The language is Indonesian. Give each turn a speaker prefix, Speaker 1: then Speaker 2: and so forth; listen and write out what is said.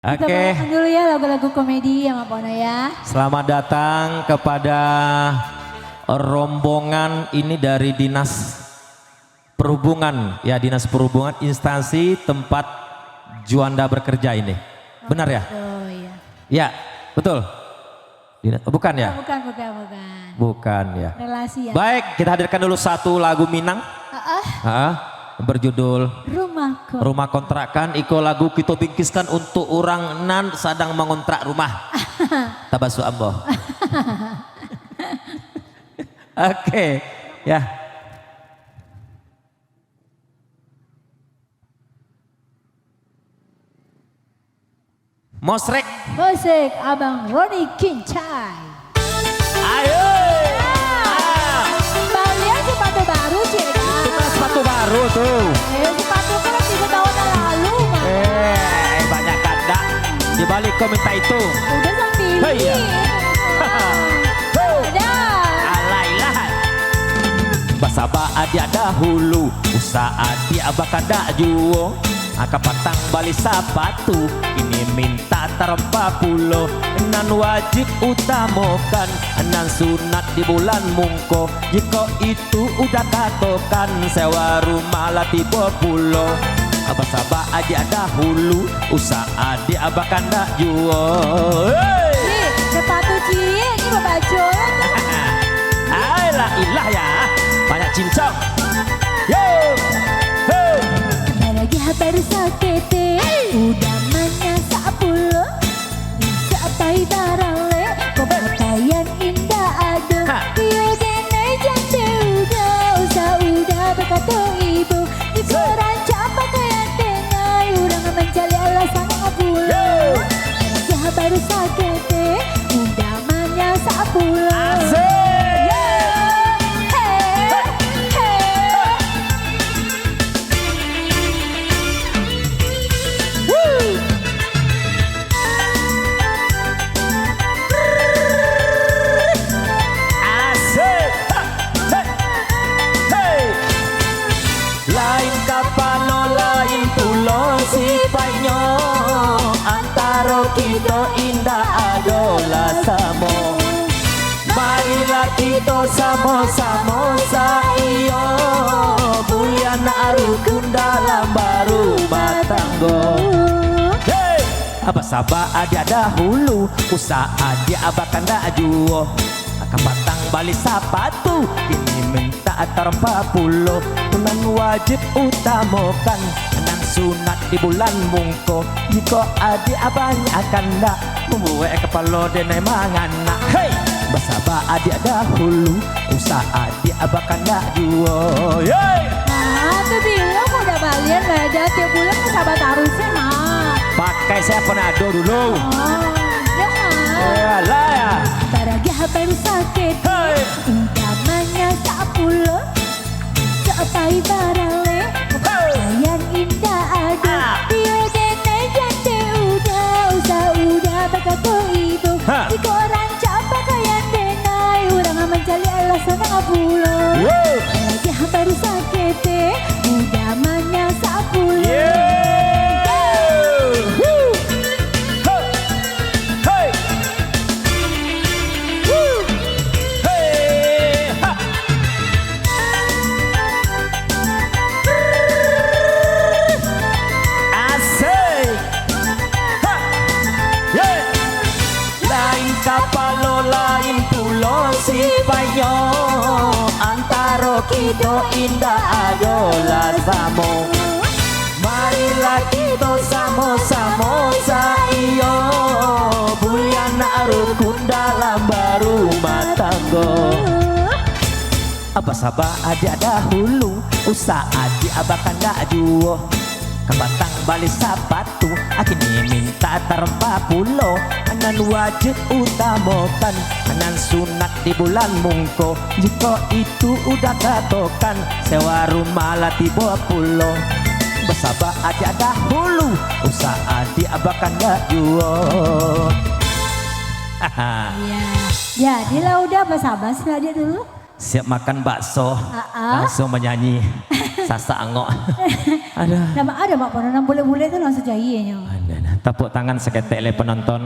Speaker 1: Kita
Speaker 2: Oke.
Speaker 1: bawakan dulu ya lagu-lagu komedi ya Mak Pono ya.
Speaker 2: Selamat datang kepada rombongan ini dari Dinas Perhubungan, ya Dinas Perhubungan instansi tempat Juanda bekerja ini. Benar ya?
Speaker 1: Oh iya.
Speaker 2: Ya, betul. Bukan ya?
Speaker 1: Bukan.
Speaker 2: Bukan ya.
Speaker 1: Relasi ya.
Speaker 2: Baik, kita hadirkan dulu satu lagu Minang. Berjudul
Speaker 1: Rumahku.
Speaker 2: Rumah Kontrakan. Iko lagu kita bingkiskan untuk orang nan sedang mengontrak rumah. Tabasu ambo. Oke, ya. Mosrek.
Speaker 1: Musik Abang Roni Kincai.
Speaker 2: Ayo.
Speaker 1: Balian sepatu baru sih ya.
Speaker 2: Kita sepatu baru tuh.
Speaker 1: Sepatu kan 3 tahun yang lalu Mak.
Speaker 2: Banyak kanda di balik komentar itu.
Speaker 1: Udah sang pilih.
Speaker 2: Hey, ya.
Speaker 1: Ada.
Speaker 2: Alailah. Basaba adia dahulu, usaha dia bakada juo. Aka patang bali sepatu, ini minta terempa pulo. Nan wajib utamokan, nan sunat di bulan mungko. Jika itu udah katokan, sewa rumah lah tiba pulo. Abah-sabah aja dahulu, usaha di abakan dak juo.
Speaker 1: Nih, sepatu cie ini mau baju.
Speaker 2: Ayolah ilah ya, banyak cincong. Yo, hey.
Speaker 1: Lagi baru sakete, udah manya sapulo. Sapai barale, pemotaian indah ado. Iyo dene jante udah berkata ibu. Di koran capa kayak dengai, urang mencari alasan ngapulo. Lagi baru sakete, udah manya sapulo.
Speaker 2: Lain kapalo lain pulau sifatnya, antara kita indah adolah samo. Marilah kita sama-sama saio, bulian arukun dalam baru matanggo. Hey! Apa sabah ada dahulu, usaha dia abakan dak juo. Akan batang balik sepatu, ini minta terempa pulo. Nan wajib utamokan, nan sunat di bulan mungko. Jika adik abangnya akan dak membuat kepala denai mangana. Hey, basaba adik dahulu, usaha dia abakan dak juo. Hey,
Speaker 1: Tuh bilang udah balian gak ada tiap bulan ke sahabat harusnya Mak.
Speaker 2: pakai saya penado dulu.
Speaker 1: Jangan.
Speaker 2: Lah ya.
Speaker 1: Baragi baru sakit,
Speaker 2: Hey.
Speaker 1: udah manya sapulo. Sapai barale, pemotaian indah ada. Iyo dene jante udah berkata ibu. Di koran capa kayak denai, urang mencari alasan ngapulo. Baragi baru sakit, udah manya sapulo.
Speaker 2: Kapalo lain pulau sifatnya, antara kita indah adolah samo. Marilah kita sama-sama saio, bulian rukun dalam baru matanggo. Apa sabah ada dahulu, usaha diabakan dak juo. Kebatang balik sepatu, akhirnya minta terempa pulo. Nan wajib utamokan, nan sunat di bulan mungko. Jika itu udah katokan, sewa rumah lah tiba pulo. Basaba aja dahulu, usaha diabakan dak juo.
Speaker 1: Jadi lah udah basa sih dia dulu.
Speaker 2: Siap makan bakso, langsung menyanyi Sasa Angok.
Speaker 1: Ada mak pono nang bule-bule itu langsung jahiyenya.
Speaker 2: Ada Tepuk tangan seketek le penonton.